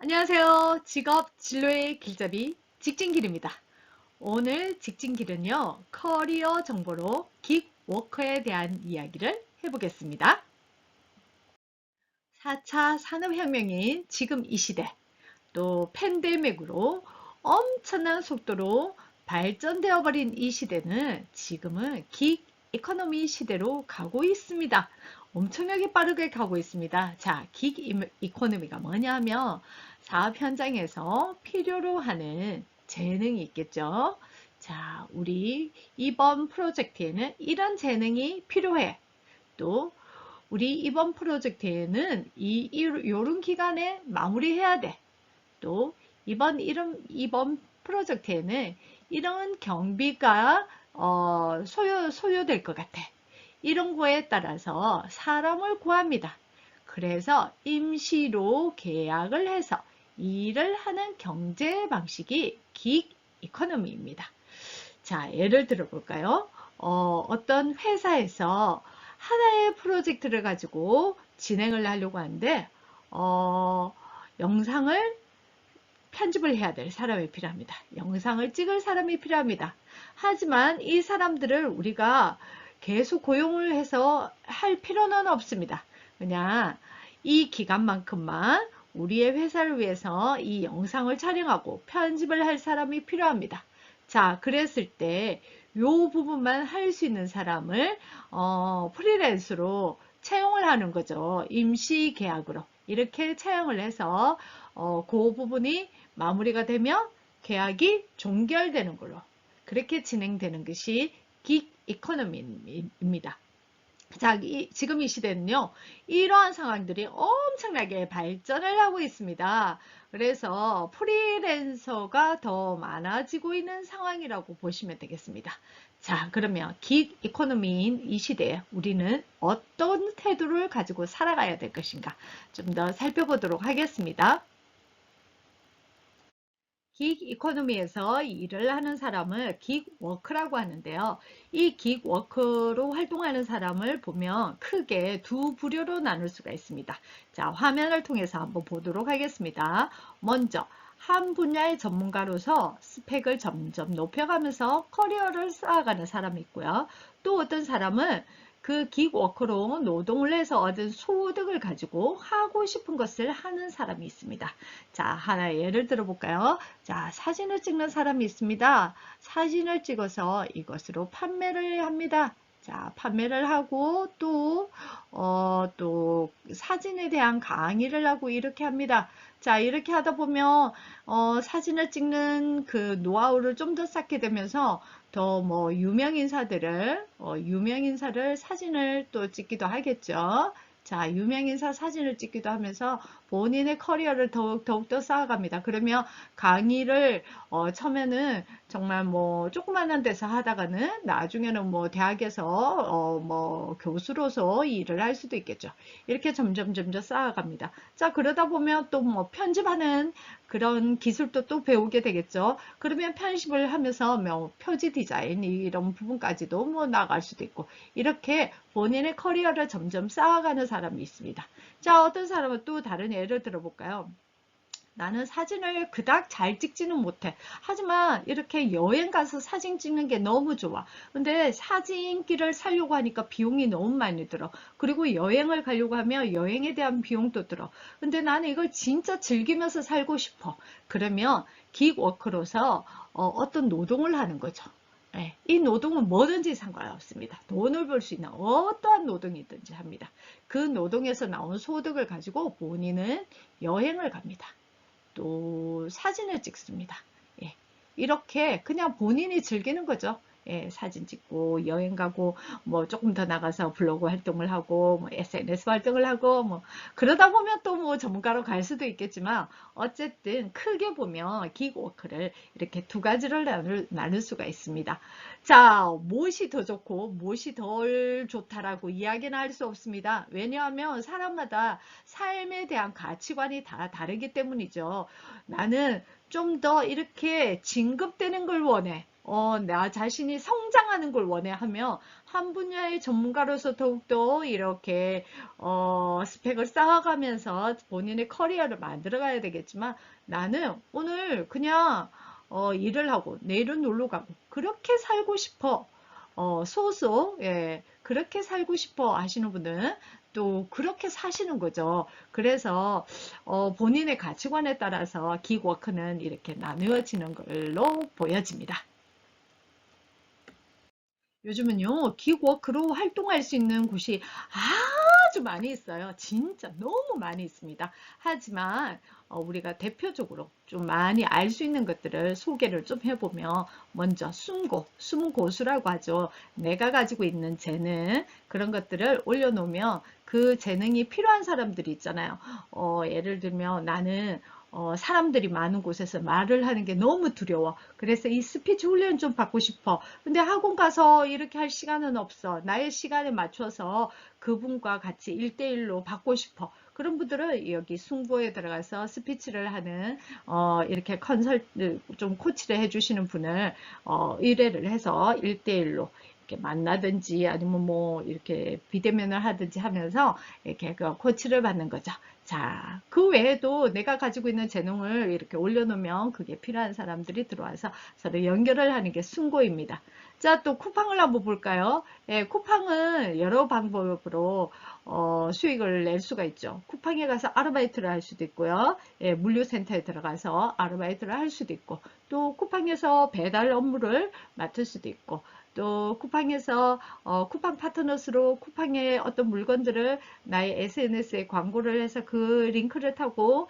안녕하세요. 직업 진로의 길잡이 직진길입니다. 오늘 직진길은요, 커리어 정보로 긱워커에 대한 이야기를 해보겠습니다. 4차 산업혁명인 지금 이 시대, 또 팬데믹으로 엄청난 속도로 발전되어 버린 이 시대는 지금은 긱 이코노미 시대로 가고 있습니다. 엄청나게 빠르게 가고 있습니다. 자, 긱 이코노미가 뭐냐면 사업 현장에서 필요로 하는 재능이 있겠죠. 자, 우리 이번 프로젝트에는 이런 재능이 필요해. 또 우리 이번 프로젝트에는 요런 기간에 마무리해야 돼. 또 이번 프로젝트에는 이런 경비가 소요될 것 같아. 이런 거에 따라서 사람을 구합니다. 그래서 임시로 계약을 해서 일을 하는 경제 방식이 긱 이코노미입니다. 자, 예를 들어 볼까요? 어떤 회사에서 하나의 프로젝트를 가지고 진행을 하려고 하는데, 영상을 편집을 해야 될 사람이 필요합니다. 영상을 찍을 사람이 필요합니다. 하지만 이 사람들을 우리가 계속 고용을 해서 할 필요는 없습니다. 그냥 이 기간만큼만 우리의 회사를 위해서 이 영상을 촬영하고 편집을 할 사람이 필요합니다. 자, 그랬을 때 이 부분만 할 수 있는 사람을 프리랜서로 채용을 하는 거죠. 임시 계약으로. 이렇게 채용을 해서 그 부분이 마무리가 되면 계약이 종결되는 걸로 그렇게 진행되는 것이 긱 이코노미입니다. 자, 지금 이 시대는요, 이러한 상황들이 엄청나게 발전을 하고 있습니다. 그래서 프리랜서가 더 많아지고 있는 상황이라고 보시면 되겠습니다. 자, 그러면 긱 이코노미인 이 시대에 우리는 어떤 태도를 가지고 살아가야 될 것인가 좀 더 살펴보도록 하겠습니다. 긱 이코노미에서 일을 하는 사람을 긱 워크라고 하는데요. 이 긱 워크로 활동하는 사람을 보면 크게 두 부류로 나눌 수가 있습니다. 자, 화면을 통해서 한번 보도록 하겠습니다. 먼저 한 분야의 전문가로서 스펙을 점점 높여가면서 커리어를 쌓아가는 사람이 있고요. 또 어떤 사람은 그 긱워크로 노동을 해서 얻은 소득을 가지고 하고 싶은 것을 하는 사람이 있습니다. 자, 하나 예를 들어 볼까요? 자, 사진을 찍는 사람이 있습니다. 사진을 찍어서 이것으로 판매를 합니다. 자, 판매를 하고 또 사진에 대한 강의를 하고 이렇게 합니다. 자, 이렇게 하다 보면, 사진을 찍는 그 노하우를 좀 더 쌓게 되면서 더 뭐 유명인사를 사진을 또 찍기도 하겠죠. 자, 유명인사 사진을 찍기도 하면서 본인의 커리어를 더욱더 쌓아갑니다. 그러면 강의를 처음에는 정말 뭐 조그만한 데서 하다가는 나중에는 뭐 대학에서 뭐 교수로서 일을 할 수도 있겠죠. 이렇게 점점 쌓아갑니다. 자, 그러다 보면 또 뭐 편집하는 그런 기술도 또 배우게 되겠죠. 그러면 편집을 하면서 뭐 표지 디자인 이런 부분까지도 뭐 나아갈 수도 있고 이렇게 본인의 커리어를 점점 쌓아가는 사람이 있습니다. 자, 어떤 사람은 또 다른 예를 들어볼까요? 나는 사진을 그닥 잘 찍지는 못해. 하지만 이렇게 여행 가서 사진 찍는 게 너무 좋아. 근데 사진기를 사려고 하니까 비용이 너무 많이 들어. 그리고 여행을 가려고 하면 여행에 대한 비용도 들어. 근데 나는 이걸 진짜 즐기면서 살고 싶어. 그러면 긱워크로서 어떤 노동을 하는 거죠. 예, 이 노동은 뭐든지 상관없습니다. 돈을 벌 수 있는 어떠한 노동이든지 합니다. 그 노동에서 나온 소득을 가지고 본인은 여행을 갑니다. 또 사진을 찍습니다. 예, 이렇게 그냥 본인이 즐기는 거죠. 예, 사진 찍고 여행 가고 뭐 조금 더 나가서 블로그 활동을 하고 뭐 SNS 활동을 하고 뭐 그러다 보면 또 뭐 전문가로 갈 수도 있겠지만 어쨌든 크게 보면 기그워크를 이렇게 두 가지를 나눌 수가 있습니다. 자, 무엇이 더 좋고 무엇이 덜 좋다라고 이야기는 할 수 없습니다. 왜냐하면 사람마다 삶에 대한 가치관이 다 다르기 때문이죠. 나는 좀 더 이렇게 진급되는 걸 원해. 나 자신이 성장하는 걸 원해 하며 한 분야의 전문가로서 더욱더 이렇게 스펙을 쌓아가면서 본인의 커리어를 만들어가야 되겠지만 나는 오늘 그냥 일을 하고 내일은 놀러 가고 그렇게 살고 싶어. 소소, 예, 그렇게 살고 싶어 하시는 분은 또 그렇게 사시는 거죠. 그래서 본인의 가치관에 따라서 기워크는 이렇게 나누어지는 걸로 보여집니다. 요즘은요, 기워크로 활동할 수 있는 곳이 아주 많이 있어요. 진짜 너무 많이 있습니다. 하지만 우리가 대표적으로 좀 많이 알 수 있는 것들을 소개를 좀 해보면 먼저 숨고수라고 하죠. 내가 가지고 있는 재능 그런 것들을 올려놓으면 그 재능이 필요한 사람들이 있잖아요. 예를 들면 나는 사람들이 많은 곳에서 말을 하는 게 너무 두려워. 그래서 이 스피치 훈련 좀 받고 싶어. 근데 학원 가서 이렇게 할 시간은 없어. 나의 시간에 맞춰서 그분과 같이 1대1로 받고 싶어. 그런 분들은 여기 승부에 들어가서 스피치를 하는 이렇게 좀 코치를 해주시는 분을 의뢰를 해서 1대1로 이렇게 만나든지 아니면 뭐 이렇게 비대면을 하든지 하면서 이렇게 그 코치를 받는 거죠. 자, 그 외에도 내가 가지고 있는 재능을 이렇게 올려놓으면 그게 필요한 사람들이 들어와서 서로 연결을 하는 게 승고입니다. 자, 또 쿠팡을 한번 볼까요? 예, 쿠팡은 여러 방법으로 수익을 낼 수가 있죠. 쿠팡에 가서 아르바이트를 할 수도 있고요. 예, 물류센터에 들어가서 아르바이트를 할 수도 있고, 또 쿠팡에서 배달 업무를 맡을 수도 있고, 또 쿠팡에서 쿠팡 파트너스로 쿠팡의 어떤 물건들을 나의 SNS에 광고를 해서 그 링크를 타고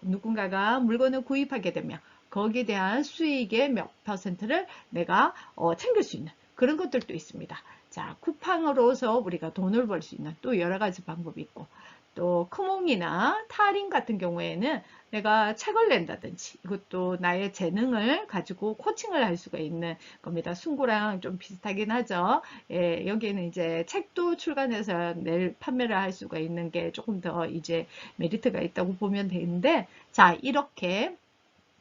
누군가가 물건을 구입하게 되면 거기에 대한 수익의 몇 퍼센트를 내가 챙길 수 있는 그런 것들도 있습니다. 자, 쿠팡으로서 우리가 돈을 벌 수 있는 또 여러 가지 방법이 있고 또 크몽이나 타린 같은 경우에는 내가 책을 낸다든지 이것도 나의 재능을 가지고 코칭을 할 수가 있는 겁니다. 순구랑 좀 비슷하긴 하죠. 예, 여기에는 이제 책도 출간해서 판매를 할 수가 있는 게 조금 더 이제 메리트가 있다고 보면 되는데 자, 이렇게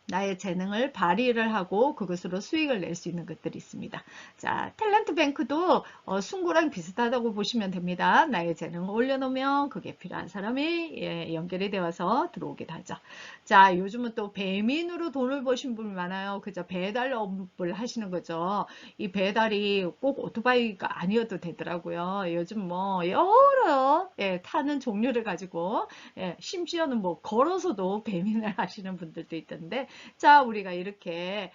나의 재능을 발휘를 하고 그것으로 수익을 낼 수 있는 것들이 있습니다. 자, 탤런트 뱅크도 승구랑 비슷하다고 보시면 됩니다. 나의 재능을 올려놓으면 그게 필요한 사람이 연결이 되어서 들어오게 하죠. 자, 요즘은 또 배민으로 돈을 버신 분이 많아요. 그죠? 배달업을 하시는 거죠. 이 배달이 꼭 오토바이가 아니어도 되더라고요. 요즘 뭐 여러 타는 종류를 가지고 심지어는 뭐 걸어서도 배민을 하시는 분들도 있던데 자, 우리가 이렇게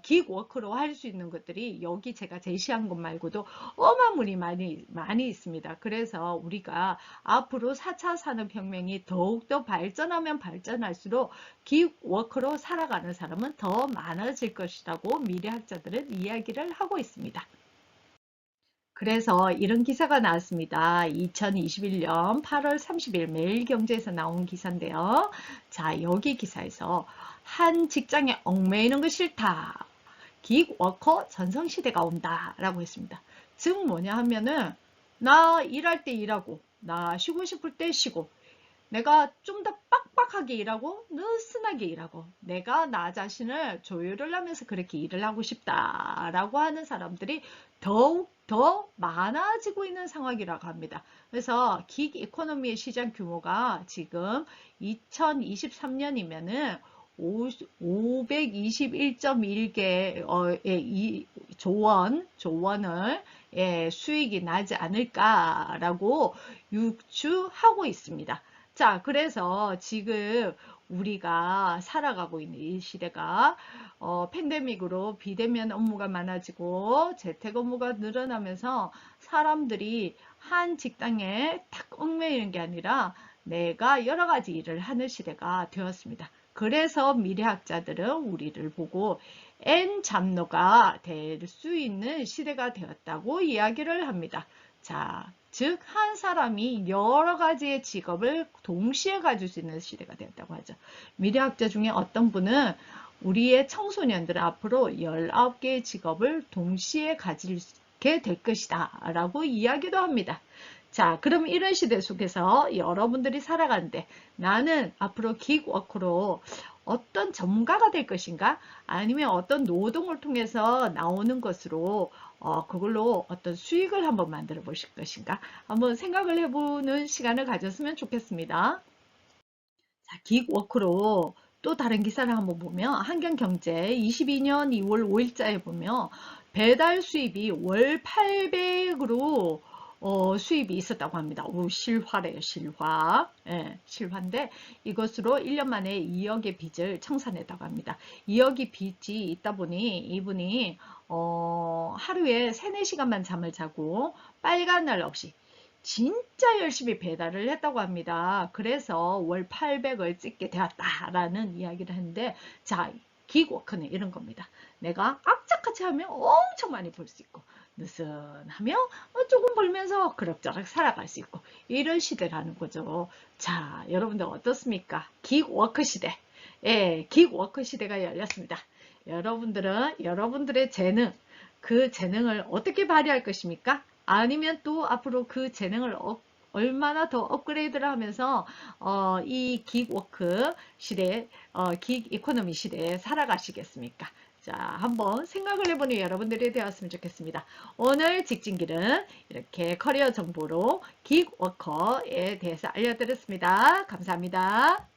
기워크로 할 수 있는 것들이 여기 제가 제시한 것 말고도 어마무리 많이 있습니다. 그래서 우리가 앞으로 4차 산업혁명이 더욱더 발전하면 발전할수록 기워크로 살아가는 사람은 더 많아질 것이라고 미래학자들은 이야기를 하고 있습니다. 그래서 이런 기사가 나왔습니다. 2021년 8월 30일 매일경제에서 나온 기사인데요. 자, 여기 기사에서 한 직장에 얽매이는 거 싫다. 기워커 전성시대가 온다. 라고 했습니다. 즉 뭐냐 하면은 나 일할 때 일하고 나 쉬고 싶을 때 쉬고 내가 좀 더 빡빡하게 일하고 느슨하게 일하고 내가 나 자신을 조율을 하면서 그렇게 일을 하고 싶다라고 하는 사람들이 더욱 더 많아지고 있는 상황이라고 합니다. 그래서 긱 이코노미의 시장 규모가 지금 2023년이면은 521.1개 조원을 수익이 나지 않을까라고 유추하고 있습니다. 자, 그래서 지금 우리가 살아가고 있는 이 시대가 팬데믹으로 비대면 업무가 많아지고 재택 업무가 늘어나면서 사람들이 한 직장에 탁 얽매이는 게 아니라 내가 여러 가지 일을 하는 시대가 되었습니다. 그래서 미래학자들은 우리를 보고 N잡노가 될 수 있는 시대가 되었다고 이야기를 합니다. 자, 즉 한 사람이 여러 가지의 직업을 동시에 가질 수 있는 시대가 되었다고 하죠. 미래학자 중에 어떤 분은 우리의 청소년들은 앞으로 19개의 직업을 동시에 가지게 될 것이다 라고 이야기도 합니다. 자, 그럼 이런 시대 속에서 여러분들이 살아가는데 나는 앞으로 기획워크로 어떤 전문가가 될 것인가? 아니면 어떤 노동을 통해서 나오는 것으로 그걸로 어떤 수익을 한번 만들어 보실 것인가? 한번 생각을 해보는 시간을 가졌으면 좋겠습니다. 자, 기획워크로 또 다른 기사를 한번 보면 한경경제 22년 2월 5일자에 보면 배달 수입이 월 800으로 수입이 있었다고 합니다. 오, 실화래요, 실화. 예, 실화인데 이것으로 1년 만에 2억의 빚을 청산했다고 합니다. 2억의 빚이 있다 보니 이분이 하루에 3, 4시간만 잠을 자고 빨간 날 없이 진짜 열심히 배달을 했다고 합니다. 그래서 월 800을 찍게 되었다라는 이야기를 했는데, 자, 기워크는 이런 겁니다. 내가 악착같이 하면 엄청 많이 벌 수 있고, 느슨하면 조금 벌면서 그럭저럭 살아갈 수 있고, 이런 시대라는 거죠. 자, 여러분들 어떻습니까? 기워크 시대. 예, 기워크 시대가 열렸습니다. 여러분들은 여러분들의 재능, 그 재능을 어떻게 발휘할 것입니까? 아니면 또 앞으로 그 재능을 얼마나 더 업그레이드를 하면서 이 기워크 시대, 기 이코노미 시대에 살아가시겠습니까? 자, 한번 생각을 해보는 여러분들이 되었으면 좋겠습니다. 오늘 직진길은 이렇게 커리어 정보로 기워커에 대해서 알려드렸습니다. 감사합니다.